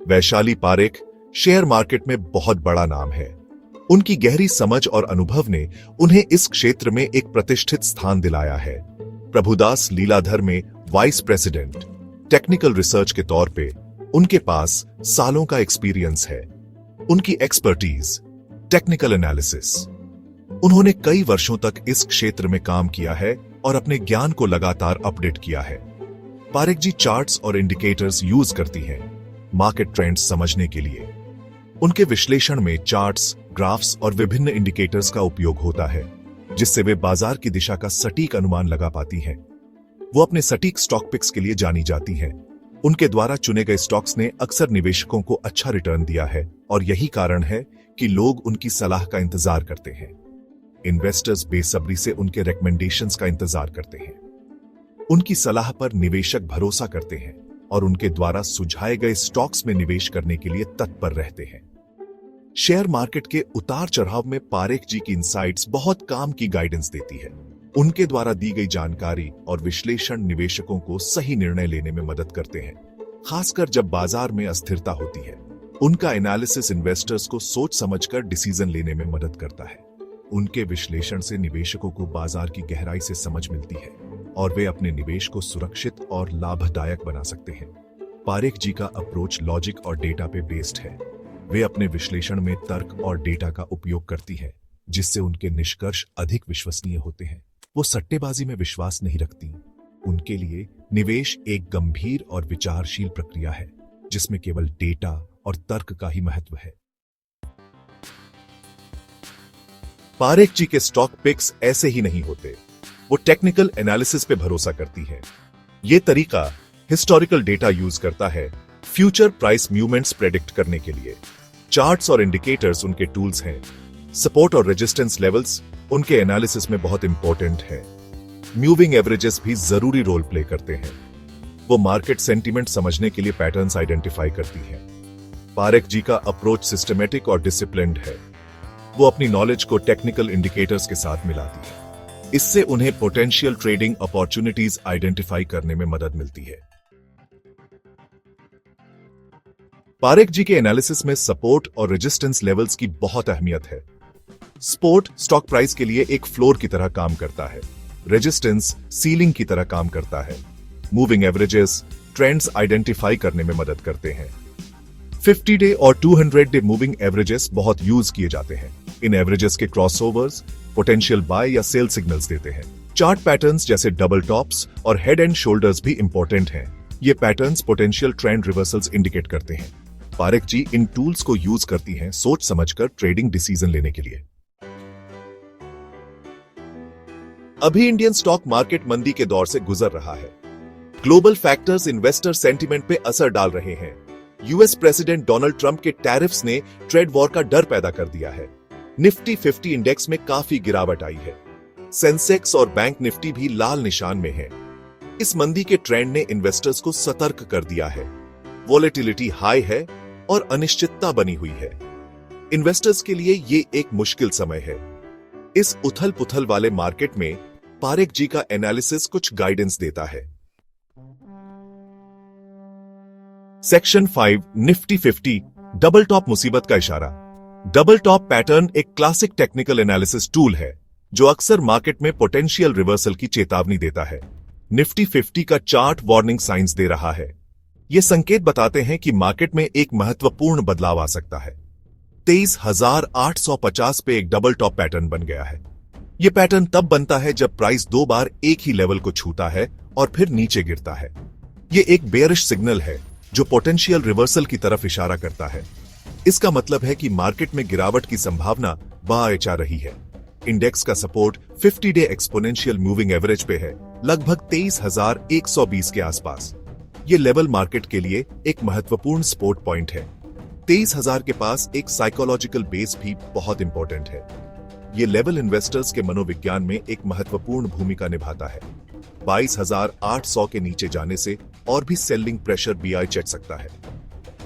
Vaishali Parekh share market में बहुत बड़ा नाम है। उनकी गहरी समझ और अनुभव ने उन्हें इस क्षेत्र में एक प्रतिष्ठित स्थान दिलाया है। प्रभुदास लीलाधर में वाइस प्रेसिडेंट टेक्निकल रिसर्च के तौर पे उनके पास सालों का एक्सपीरियंस है। उनकी एक्सपर्टीज टेक्निकल एनालिसिस, उन्होंने कई वर्षों तक इस क्षेत्र में काम किया है और अपने ज्ञान को लगातार अपडेट किया है। पारेख जी चार्ट्स और इंडिकेटर्स यूज करती हैं मार्केट ट्रेंड्स समझने के लिए। उनके विश्लेषण में चार्ट्स, ग्राफ्स और विभिन्न इंडिकेटर्स का उपयोग होता है, जिससे वे बाजार की दिशा का सटीक अनुमान लगा पाती हैं। वो अपने सटीक स्टॉक पिक्स के लिए जानी जाती हैं। उनके द्वारा चुने गए स्टॉक्स ने अक्सर निवेशकों को अच्छा रिटर्न दिया है और यही कारण है कि लोग उनकी सलाह का इंतजार करते हैं। इन्वेस्टर्स बेसब्री से उनके रिकमेंडेशंस का इंतजार करते हैं। उनकी सलाह पर निवेशक भरोसा करते हैं और उनके द्वारा सुझाए गए स्टॉक्स में निवेश करने के लिए तत्पर रहते हैं। शेयर मार्केट के उतार चढ़ाव में पारेख जी की इनसाइट्स बहुत काम की गाइडेंस देती है। उनके द्वारा दी गई जानकारी और विश्लेषण निवेशकों को सही निर्णय लेने में मदद करते हैं, खासकर जब बाजार में अस्थिरता होती है। उनका एनालिसिस इन्वेस्टर्स को सोच समझकर डिसीजन लेने में मदद करता है। उनके विश्लेषण से निवेशकों को बाजार की गहराई से समझ मिलती है और वे अपने निवेश को सुरक्षित और लाभदायक बना सकते हैं। पारेख जी का अप्रोच लॉजिक और डेटा पे बेस्ड है। वे अपने विश्लेषण में तर्क और डेटा का उपयोग करती है, जिससे उनके निष्कर्ष अधिक विश्वसनीय होते हैं। वो सट्टेबाजी में विश्वास नहीं रखती। उनके लिए निवेश एक गंभीर और विचारशील प्रक्रिया है, जिसमें केवल डेटा और तर्क का ही महत्व है। पारेख जी के स्टॉक पिक्स ऐसे ही नहीं होते। वो टेक्निकल एनालिसिस पे भरोसा करती है। ये तरीका हिस्टोरिकल डेटा यूज करता है फ्यूचर प्राइस मूवमेंट्स प्रेडिक्ट करने के लिए। चार्ट्स और इंडिकेटर्स उनके टूल्स हैं। सपोर्ट और रेजिस्टेंस लेवल्स उनके एनालिसिस में बहुत इंपॉर्टेंट है। मूविंग एवरेजेस भी जरूरी रोल प्ले करते हैं। वो मार्केट सेंटीमेंट समझने के लिए पैटर्न्स आइडेंटिफाई करती हैं। पारेख जी का अप्रोच सिस्टमेटिक और डिसिप्लिन्ड है। वो अपनी नॉलेज को टेक्निकल इंडिकेटर्स के साथ मिलाती है। इससे उन्हें पोटेंशियल ट्रेडिंग अपॉर्चुनिटीज आइडेंटिफाई करने में मदद मिलती है। पारेख जी के एनालिसिस में सपोर्ट और रेजिस्टेंस लेवल्स की बहुत अहमियत है। सपोर्ट स्टॉक प्राइस के लिए एक फ्लोर की तरह काम करता है। रेजिस्टेंस सीलिंग की तरह काम करता है। मूविंग एवरेजेस ट्रेंड्स आइडेंटिफाई करने में मदद करते हैं। 50 डे और 200 डे मूविंग एवरेजेस बहुत यूज किए जाते हैं। इन एवरेजेस के क्रॉसओवर्स पोटेंशियल बाय या सेल सिग्नल्स देते हैं। चार्ट पैटर्न्स जैसे डबल टॉप्स और हेड एंड शोल्डर्स भी इंपॉर्टेंट हैं। ये patterns potential trend reversals indicate करते हैं। पारेख जी इन टूल्स को यूज करती हैं सोच समझकर ट्रेडिंग डिसीजन लेने के लिए। अभी इंडियन स्टॉक मार्केट मंदी के दौर से गुजर रहा है। ग्लोबल फैक्टर्स इन्वेस्टर सेंटीमेंट पे असर डाल रहे हैं। यूएस प्रेसिडेंट डोनाल्ड ट्रंप के टैरिफ्स ने ट्रेड वॉर का डर पैदा कर दिया है। निफ्टी 50 इंडेक्स में काफी गिरावट आई है। सेंसेक्स और बैंक निफ्टी भी लाल निशान में है। इस मंदी के ट्रेंड ने इन्वेस्टर्स को सतर्क कर दिया है। वॉलेटिलिटी हाई है और अनिश्चितता बनी हुई है। इन्वेस्टर्स के लिए ये एक मुश्किल समय है। इस उथल पुथल वाले मार्केट में पारेख जी का एनालिसिस कुछ गाइडेंस देता है। सेक्शन 5 निफ्टी 50 डबल टॉप मुसीबत का इशारा। डबल टॉप पैटर्न एक क्लासिक टेक्निकल एनालिसिस टूल है जो अक्सर मार्केट में पोटेंशियल रिवर्सल की चेतावनी देता है। निफ्टी 50 का चार्ट वार्निंग साइंस दे रहा है। ये संकेत बताते हैं कि मार्केट में एक महत्वपूर्ण बदलाव आ सकता है। 23,850 पे एक डबल टॉप पैटर्न बन गया है। यह पैटर्न तब बनता है जब प्राइस 2 बार एक ही लेवल को छूता है और फिर नीचे गिरता है। यह एक बेयरिश सिग्नल है जो पोटेंशियल रिवर्सल की तरफ इशारा करता है। इसका मतलब है कि मार्केट में गिरावट की संभावना बाएं आ रही है। इंडेक्स का support 50 day exponential moving average पे है, लगभग 23,120 के आसपास। ये लेवल मार्केट के लिए एक महत्वपूर्ण सपोर्ट पॉइंट है। 23,000 के पास एक साइकोलॉजिकल बेस भी बहुत इंपॉर्टेंट है। ये लेवल इन्वेस्टर्स के मनोविज्ञान में एक महत्वपूर्ण भूमिका निभाता है। 22,800 के नीचे जाने से और भी सेलिंग प्रेशर बीआई चढ़ सकता है।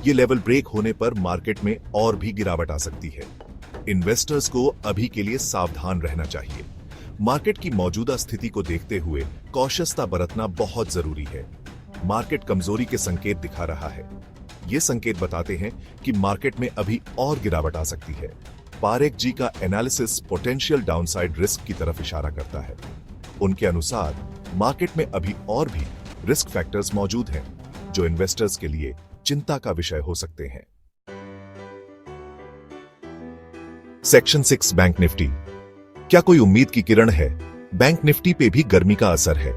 ये लेवल ब्रेक होने पर मार्केट में और भी गिरावट आ सकती है। इन्वेस्टर्स को अभी के लिए सावधान रहना चाहिए। मार्केट की मौजूदा स्थिति को देखते हुए कॉशियसता बरतना बहुत जरूरी है। मार्केट कमजोरी के संकेत दिखा रहा है। ये संकेत बताते हैं कि मार्केट में अभी और गिरावट आ सकती है। पारेख जी का एनालिसिस पोटेंशियल डाउनसाइड रिस्क की तरफ इशारा करता है। उनके अनुसार मार्केट में अभी और भी रिस्क फैक्टर्स मौजूद हैं जो इन्वेस्टर्स के लिए चिंता का विषय हो सकते हैं। Section 6 bank Nifty. क्या कोई उम्मीद की किरण है? बैंक निफ्टी पे भी गर्मी का असर है,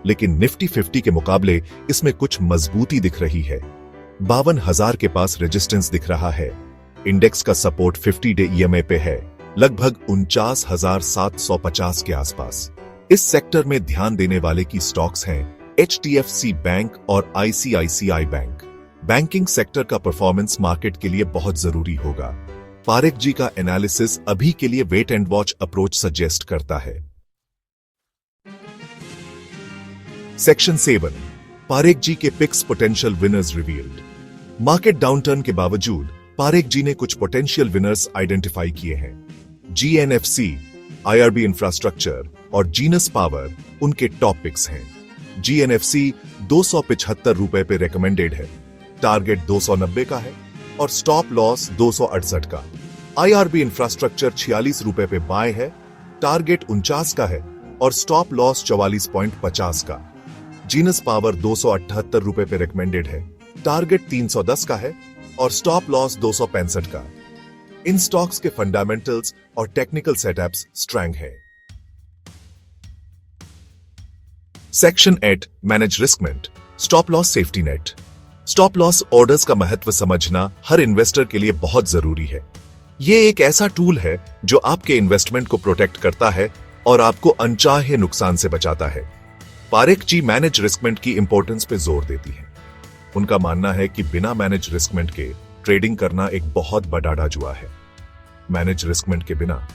लेकिन निफ्टी 50 के मुकाबले इसमें कुछ मजबूती दिख रही है। 52,000 के पास रेजिस्टेंस दिख रहा है। इंडेक्स का सपोर्ट 50 डे ईएमए पे है, लगभग 49,750 के आसपास। इस सेक्टर में ध्यान देने वाले की स्टॉक्स हैं HDFC बैंक और ICICI बैंक। बैंकिंग सेक्टर का परफॉर्मेंस मार्केट के लिए बहुत जरूरी होगा। पारेख जी का एनालिसिस अभी के लिए wait and watch approach suggest करता है। सेक्शन 7 पारेख जी के picks potential winners revealed. Market downturn के बावजूद पारेख जी ने कुछ पोटेंशियल विनर्स आइडेंटिफाई किए हैं। GNFC, IRB इंफ्रास्ट्रक्चर और जीनस पावर उनके टॉप पिक्स हैं। GNFC 275 रुपए पे रेकमेंडेड है, टारगेट 290 का है और स्टॉप लॉस 268 का। IRB इंफ्रास्ट्रक्चर 46 रुपए पे बाय है, टारगेट 49 का है और स्टॉप लॉस 44.50 का। जीनस पावर 278 रुपए पे रेकमेंडेड है, टारगेट 310 का है और स्टॉप लॉस 265 का। इन स्टॉक्स के फंडामेंटल्स और टेक्निकल सेटअप्स स्ट्रांग है। सेक्शन 8 मैनेज रिस्कमेंट, stop loss safety net. Stop loss orders का महत्व समझना हर इन्वेस्टर के लिए बहुत जरूरी है। ये एक ऐसा टूल है जो आपके इन्वेस्टमेंट को प्रोटेक्ट करता है और आपको अनचाहे नुकसान से बचाता है। पारेख जी मैनेज रिस्कमेंट की इंपॉर्टेंस पे जोर देती है। उनका मानना है कि बिना मैनेज रिस्कमेंट के ट्रेडिंग करना एक बहुत बड़ा जुआ है। मैनेज रिस्कमेंट के बिना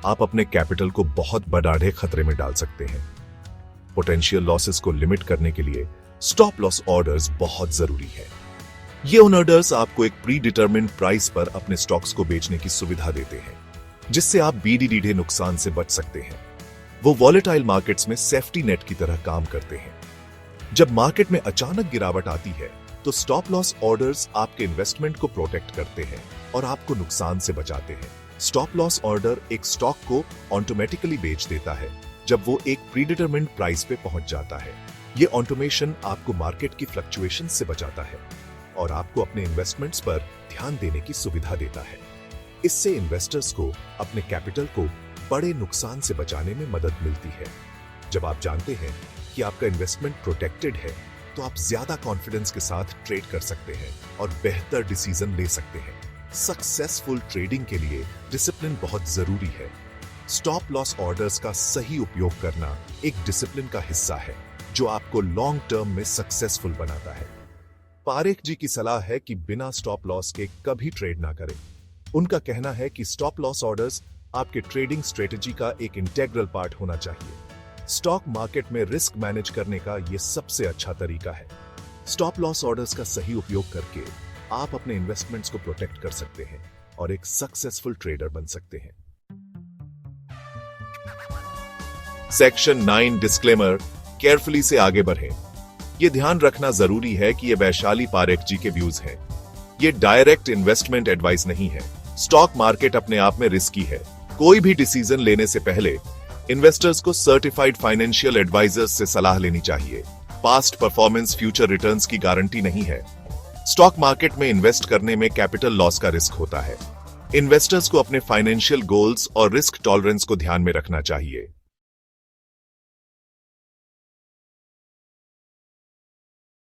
आप अपने कैपिटल को बहुत बड़े खतरे में डाल सकते हैं। पोटेंशियल लॉसेस को लिमिट करने के लिए स्टॉप लॉस ऑर्डर्स बहुत जरूरी है। ये ऑर्डर्स आपको एक प्री डिटरमिन्ड प्राइस पर अपने स्टॉक्स को बेचने की सुविधा देते हैं, जिससे आप बीडीडीडे नुकसान से बच सकते हैं। वो वॉलेटाइल मार्केट्स में सेफ्टी नेट की तरह काम करते हैं। जब मार्केट में अचानक गिरावट आती है तो स्टॉप लॉस ऑर्डर्स आपके इन्वेस्टमेंट को प्रोटेक्ट करते हैं और आपको नुकसान से बचाते हैं। स्टॉप लॉस ऑर्डर एक स्टॉक को ऑटोमेटिकली बेच देता है जब वो एक प्रीडिटरमिन्ड प्राइस पे पहुंच जाता है। ये ऑटोमेशन आपको मार्केट की फ्लक्चुएशन से बचाता है और आपको अपने इन्वेस्टमेंट्स पर ध्यान देने की सुविधा देता है। इससे इन्वेस्टर्स को अपने कैपिटल को बड़े नुकसान से बचाने में मदद मिलती है। जब आप जानते हैं कि आपका इन्वेस्टमेंट प्रोटेक्टेड है तो आप ज्यादा कॉन्फिडेंस के साथ ट्रेड कर सकते हैं और बेहतर डिसीजन ले सकते हैं। सक्सेसफुल ट्रेडिंग के लिए डिसिप्लिन बहुत जरूरी है। स्टॉप लॉस ऑर्डर्स का सही उपयोग करना एक डिसिप्लिन का हिस्सा है जो आपको लॉन्ग टर्म में सक्सेसफुल बनाता है। पारेख जी की सलाह है कि बिना स्टॉप लॉस के कभी ट्रेड ना करें। उनका कहना है कि स्टॉप लॉस ऑर्डर्स आपके ट्रेडिंग स्ट्रेटेजी का एक इंटेग्रल पार्ट होना चाहिए। स्टॉक मार्केट में रिस्क मैनेज करने का यह सबसे अच्छा तरीका है। स्टॉप लॉस ऑर्डर्स का सही उपयोग करके आप अपने इन्वेस्टमेंट्स को प्रोटेक्ट कर सकते हैं और एक सक्सेसफुल ट्रेडर बन सकते हैं। सेक्शन 9 डिस्क्लेमर, केयरफुली से आगे बढ़ें। यह ध्यान रखना जरूरी है कि यह वैशाली पारेख जी के व्यूज हैं। ये डायरेक्ट इन्वेस्टमेंट एडवाइस नहीं है। स्टॉक मार्केट अपने आप में रिस्की है। कोई भी डिसीजन लेने से पहले इन्वेस्टर्स को सर्टिफाइड फाइनेंशियल एडवाइजर्स से सलाह लेनी चाहिए। पास्ट परफॉर्मेंस फ्यूचर रिटर्न्स की गारंटी नहीं है। स्टॉक मार्केट में इन्वेस्ट करने में कैपिटल लॉस का रिस्क होता है। इन्वेस्टर्स को अपने फाइनेंशियल गोल्स और रिस्क टॉलरेंस को ध्यान में रखना चाहिए।